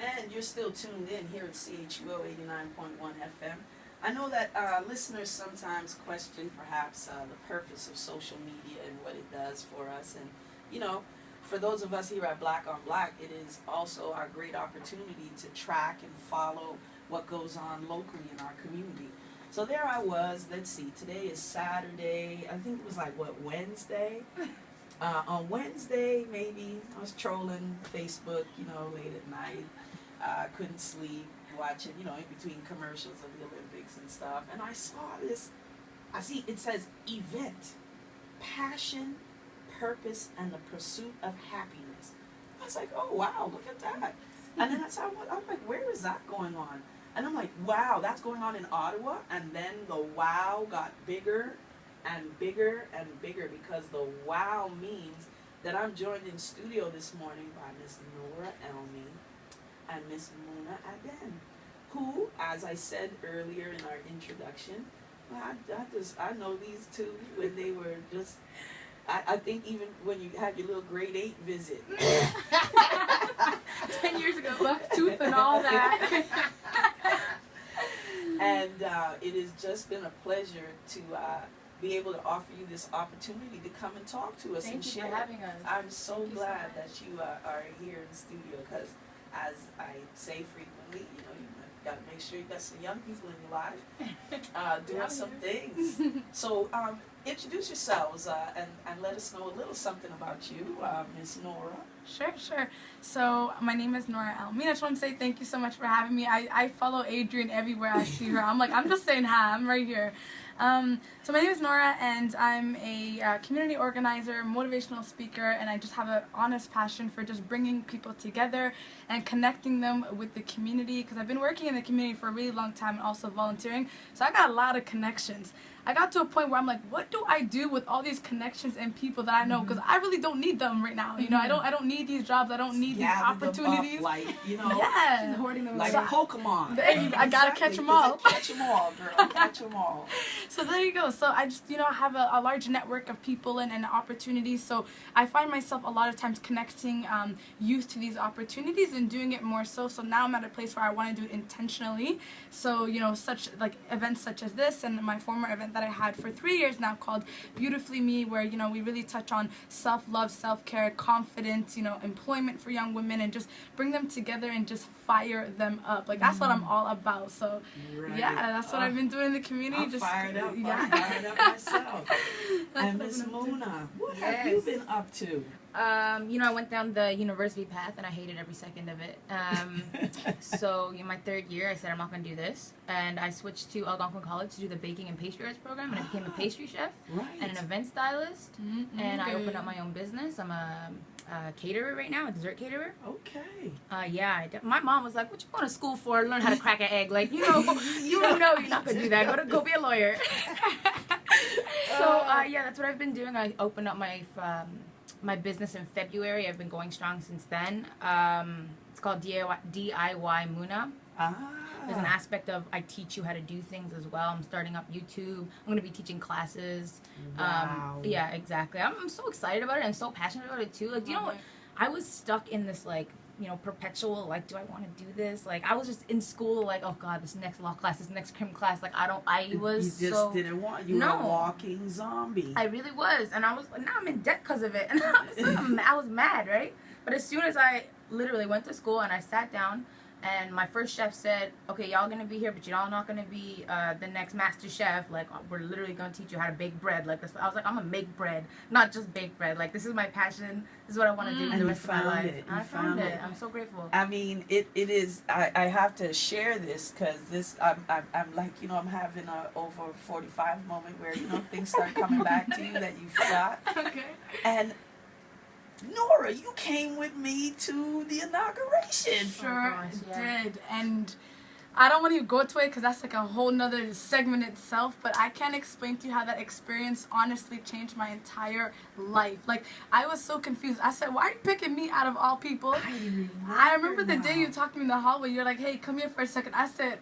And you're still tuned in here at CHUO 89.1 FM. I know that listeners sometimes question perhaps the purpose of social media and what it does for us. And, you know, for those of us here at Black on Black, it is also our great opportunity to track and follow what goes on locally in our community. So there I was, let's see, today is Saturday, I think it was like, what, Wednesday? On Wednesday, maybe, I was trolling Facebook, you know, late at night. Couldn't sleep, watching, you know, in between commercials of the Olympics and stuff. And I saw this, it says event, passion, purpose, and the pursuit of happiness. I was like, oh, wow, look at that. And then I'm like, where is that going on? And I'm like, wow, that's going on in Ottawa. And then the wow got bigger and bigger and bigger, because the wow means that I'm joined in studio this morning by Miss Nora Elmi and Miss Muna Adan, who, as I said earlier in our introduction, I know these two when they were just, I think even when you had your little grade 8 visit. 10 years ago, buck tooth and all that. And it has just been a pleasure to be able to offer you this opportunity to come and talk to us and share. Thank you for having us. I'm so glad that you are here in the studio, because as I say frequently, you know, you got to make sure you got some young people in your life doing some things. So introduce yourselves and let us know a little something about you, Miss Nora. Sure. So my name is Nora Elmi. I just want to say thank you so much for having me. I follow Adrian everywhere I see her. I'm just saying hi. I'm right here. So my name is Nora, and I'm a community organizer, motivational speaker, and I just have an honest passion for just bringing people together and connecting them with the community, because I've been working in the community for a really long time and also volunteering, so I got a lot of connections. I got to a point where I'm like, what do I do with all these connections and people that I know? Because I really don't need them right now. You know, I don't need these jobs. I don't need these opportunities. Like, you know, yeah, hoarding them like Pokemon. I gotta catch them all. Catch them all, girl. Catch them all. So there you go. So I just, you know, have a large network of people and opportunities. So I find myself a lot of times connecting youth to these opportunities and doing it more so. So now I'm at a place where I want to do it intentionally. So, you know, such like events such as this and my former event that I had for 3 years now called Beautifully Me, where, you know, we really touch on self-love, self-care, confidence, you know, employment for young women, and just bring them together and just fire them up. Like, that's what I'm all about. So yeah, that's what I've been doing in the community. I'm just fired up. yeah. I'm fired up myself. And Miss Muna, what have you been up to? You know, I went down the university path and I hated every second of it. So in my 3rd year, I said, I'm not going to do this. And I switched to Algonquin College to do the baking and pastry arts program, and I became a pastry chef and an event stylist. And I opened up my own business. I'm a caterer right now, a dessert caterer. Okay. My mom was like, what you going to school for? Learn how to crack an egg. Like, you know, you know you're not going to do that. Go be a lawyer. So, that's what I've been doing. I opened up my business in February. I've been going strong since then. It's called DIY Muna. There's an aspect of I teach you how to do things as well. I'm starting up YouTube. I'm going to be teaching classes. Wow. Yeah, exactly. I'm so excited about it and so passionate about it too. Like, you know what? I was stuck in this, like, you know, perpetual, like, do I want to do this? Like, I was just in school, like, oh God, this next law class, this next crim class. Like, you didn't want, you were a walking zombie. I really was. And I was, now I'm in debt because of it. And I was mad, right? But as soon as I literally went to school and I sat down, and my first chef said, okay, y'all gonna be here, but y'all not gonna be the next master chef. Like, we're literally gonna teach you how to bake bread. Like, this. I was like, I'm gonna make bread, not just bake bread. Like, this is my passion. This is what I want to do the rest of my life. I found it. I'm so grateful. I mean, it is. I have to share this, because this. I'm like, you know, I'm having a over 45 moment where, you know, things start coming back to you that you forgot. Okay. And Nora, you came with me to the inauguration. Sure did. And I don't want to go to it because that's like a whole nother segment itself, but I can't explain to you how that experience honestly changed my entire life. Like, I was so confused. I said, why are you picking me out of all people? I remember the day you talked to me in the hallway. You're like, hey, come here for a second. I said,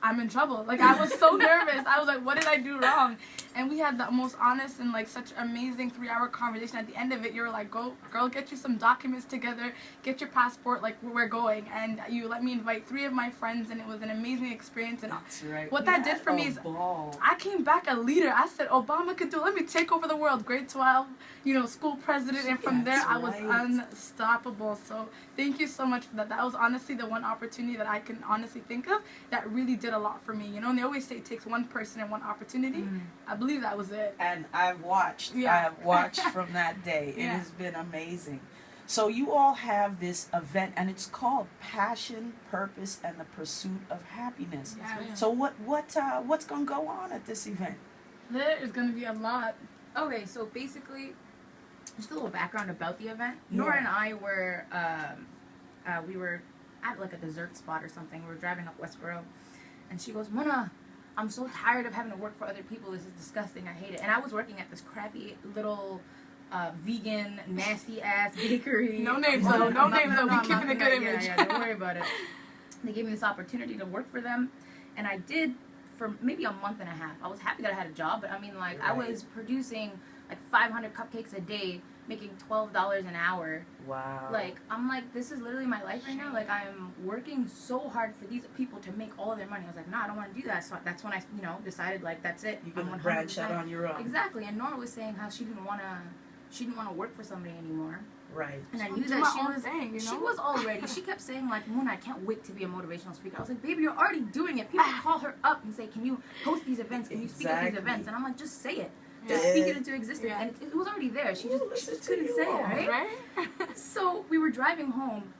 I'm in trouble. Like, I was so nervous. I was like, what did I do wrong? And we had the most honest and, like, such amazing 3-hour conversation. At the end of it, you were like, go, girl, get you some documents together, get your passport, like, we're going. And you let me invite 3 of my friends, and it was an amazing experience. And That's right. what that did for me is I came back a leader. I said, Obama could do it. Let me take over the world. Grade 12, you know, school president. And from there, I was unstoppable. So thank you so much for that. That was honestly the one opportunity that I can honestly think of that really did a lot for me. You know, and they always say it takes one person and one opportunity. I believe that was it. And I've watched. I have watched from that day. It has been amazing. So you all have this event, and it's called Passion, Purpose, and the Pursuit of Happiness. Yes. So what's going to go on at this event? There is going to be a lot. Okay, so basically, just a little background about the event. Nora and I were, we were at like a dessert spot or something. We were driving up Westboro, and she goes, Mona, I'm so tired of having to work for other people. This is disgusting. I hate it. And I was working at this crappy little vegan, nasty ass bakery. No names though. No names though. We keeping a good image. Yeah, don't worry about it. They gave me this opportunity to work for them, and I did for maybe a month and a half. I was happy that I had a job, but I mean, like, I was producing like 500 cupcakes a day, making $12 an hour. Wow. Like, I'm like, this is literally my life right now. Like, I'm working so hard for these people to make all of their money. I was like, nah, I don't want to do that. So that's when I, you know, decided, like, that's it. You're going to branch out on your own. Exactly. And Nora was saying how she didn't want to work for somebody anymore. Right. And I knew that she was already, she kept saying, like, Moon, I can't wait to be a motivational speaker. I was like, baby, you're already doing it. People call her up and say, can you host these events? Can you speak at these events? And I'm like, just say it. Just speak it into existence. And it was already there. She just couldn't say it, right? So we were driving home,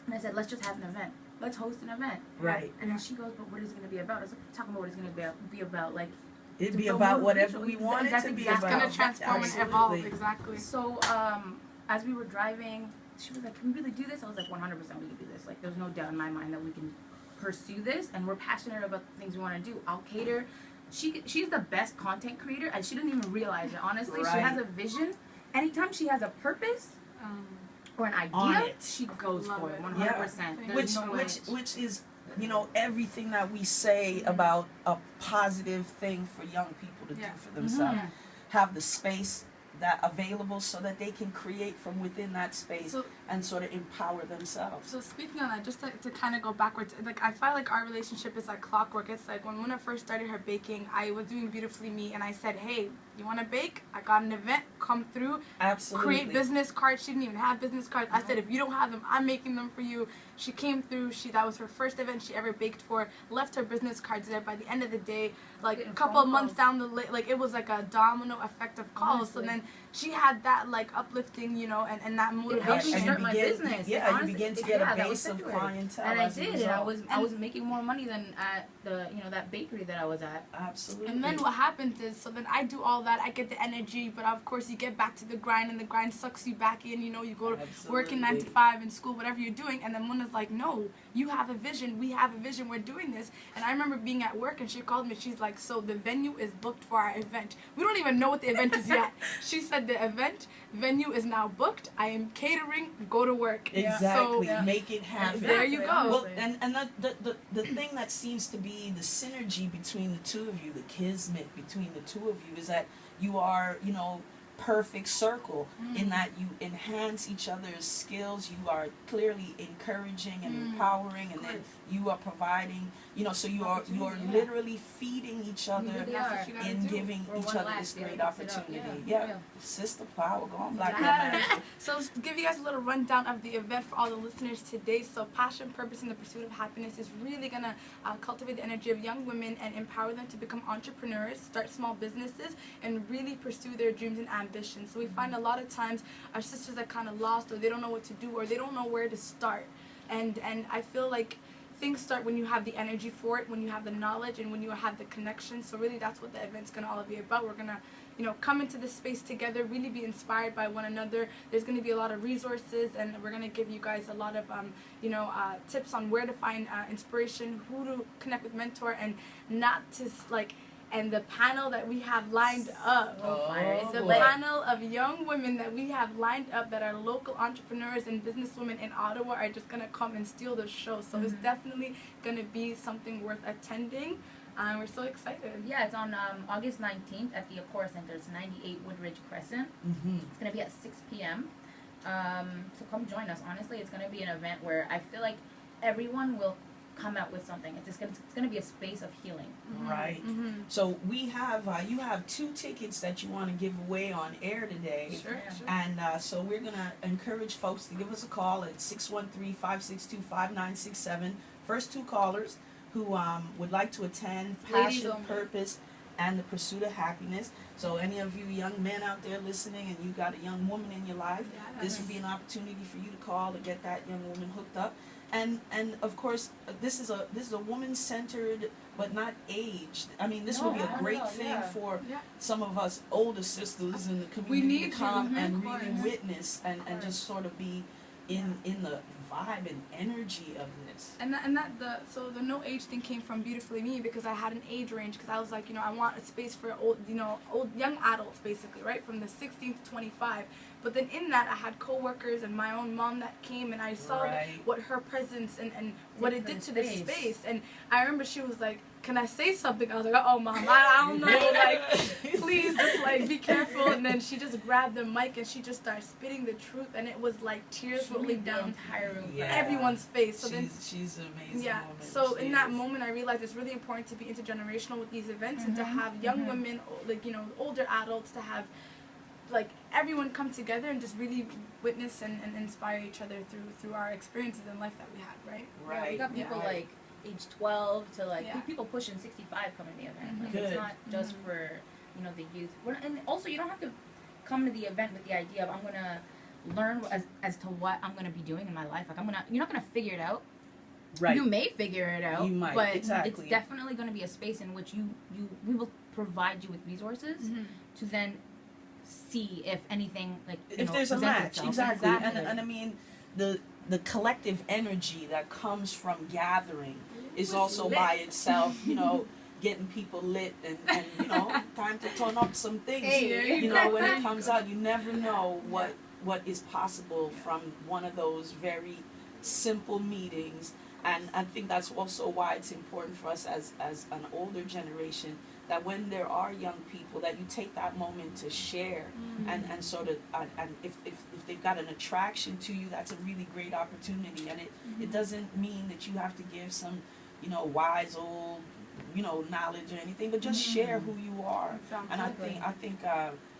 and I said, let's just have an event. Let's host an event. Right. And then she goes, but what is it going to be about? I was like, talking about what it's going to be about, like, it'd be about whatever we want it to be about. It's going to transform and evolve, exactly. So, as we were driving, she was like, can we really do this? I was like, 100% we can do this. Like, there's no doubt in my mind that we can pursue this, and we're passionate about the things we want to do. I'll cater. She's the best content creator, and she didn't even realize it, honestly. She has a vision. Anytime she has a purpose or an idea, she goes for it, 100%. Which is, you know, everything that we say about a positive thing for young people to do for themselves. Have the space that available so that they can create from within that space and sort of empower themselves. So speaking on that, just to kind of go backwards, like, I feel like our relationship is like clockwork. It's like when Mona first started her baking, I was doing Beautifully Me, and I said, hey, you want to bake? I got an event, come through. Absolutely. Create business cards. She didn't even have business cards. I said, if you don't have them, I'm making them for you. She came through. That was her first event she ever baked for. Left her business cards there. By the end of the day, like a couple of months down the like it was like a domino effect of calls. Honestly. So then she had that like uplifting, you know, and that motivation. It start my business. Yeah, you begin to get a base of clientele. And I did. And I was making more money than at the, you know, that bakery that I was at. Absolutely. And then what happens is, so then I do all that. I get the energy, but of course you get back to the grind, and the grind sucks you back in. You know, you go to work in 9 to 5 in school, whatever you're doing, and then Mona's like, no, you have a vision. We have a vision. We're doing this. And I remember being at work, and she called me. She's like, so the venue is booked for our event. We don't even know what the event is yet. She said the event venue is now booked. I am catering. Go to work. Exactly. So, make it happen. There you go. Well, and the thing that seems to be the synergy between the two of you, the kismet between the two of you, is that you are, you know, perfect circle in that you enhance each other's skills. You are clearly encouraging and empowering, and then you are providing, you know, so you are literally feeding each other in giving each other this great opportunity. Sister power, go on, Black women. So to give you guys a little rundown of the event for all the listeners today. So Passion, Purpose, and the Pursuit of Happiness is really going to cultivate the energy of young women and empower them to become entrepreneurs, start small businesses, and really pursue their dreams and ambitions. So we find a lot of times our sisters are kind of lost, or they don't know what to do, or they don't know where to start. And I feel like things start when you have the energy for it, when you have the knowledge, and when you have the connection. So really that's what the event's going to all be about. We're going to, you know, come into this space together, really be inspired by one another. There's going to be a lot of resources, and we're going to give you guys a lot of, you know, tips on where to find inspiration, who to connect with mentor, and not to, like, and the panel that we have lined up. It's The lit. panel of young women that we have lined up that are local entrepreneurs and businesswomen in Ottawa are just going to come and steal the show. So it's definitely going to be something worth attending. We're so excited. Yeah, it's on August 19th at the Accor Center. It's 98 Woodridge Crescent. It's going to be at 6 p.m. So come join us. Honestly, it's going to be an event where I feel like everyone will come out with something. It's going to be a space of healing. Right. So we have you have 2 tickets that you want to give away on air today. Sure. And so we're going to encourage folks to give us a call at 613-562-5967. First 2 callers who would like to attend Ladies Passion, only. Purpose, and the Pursuit of Happiness. So any of you young men out there listening and you got a young woman in your life, this would be an opportunity for you to call to get that young woman hooked up. And of course, this is a woman-centered but not aged. I mean, this would be a great thing for some of us older sisters in the community need to come to, and of really course. witness and just sort of be in the vibe and energy of this. So the no age thing came from Beautifully Me because I had an age range because I was like, I want a space for old young adults basically, right, from the 16 to 25. But then in that I had coworkers and my own mom that came and I saw what her presence and what it did to the space. And I remember she was like, "Can I say something?" I was like, "Oh, Mom, I don't know, like, please just like be careful." And then she just grabbed the mic and she just started spitting the truth, and it was like tears rolling down entire room. everyone's face. So she's an amazing woman. So She in that is. moment, I realized it's really important to be intergenerational with these events and to have young women, like older adults, to have like everyone come together and just really witness and inspire each other through our experiences in life that we had, right? Yeah, we got people like age 12 to like people pushing 65 coming to the event. Like it's not just for the youth. And also you don't have to come to the event with the idea of I'm gonna learn as to what I'm gonna be doing in my life. Like you're not gonna figure it out. Right. You may figure it out, You might, but exactly. it's definitely going to be a space in which we will provide you with resources to then see if anything if there's a presents match, itself. exactly. And I mean the collective energy that comes from gathering is also by itself, getting people lit and time to turn up some things. When it comes out, you never know what is possible from one of those very simple meetings. And I think that's also why it's important for us as an older generation that when there are young people that you take that moment to share and sort of and if they've got an attraction to you, that's a really great opportunity. And it doesn't mean that you have to give some wise old knowledge or anything, but just share who you are. And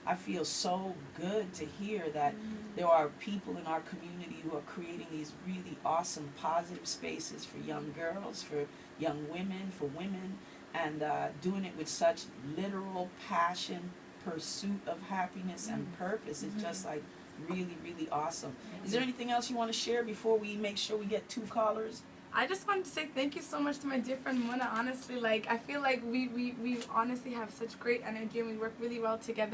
I feel so good to hear that there are people in our community who are creating these really awesome positive spaces for young girls, for young women, for women, and doing it with such literal passion, pursuit of happiness and purpose. It's just like really, really awesome. Is there anything else you want to share before we make sure we get 2 callers? I just wanted to say thank you so much to my dear friend Mona. Honestly, I feel like we honestly have such great energy and we work really well together.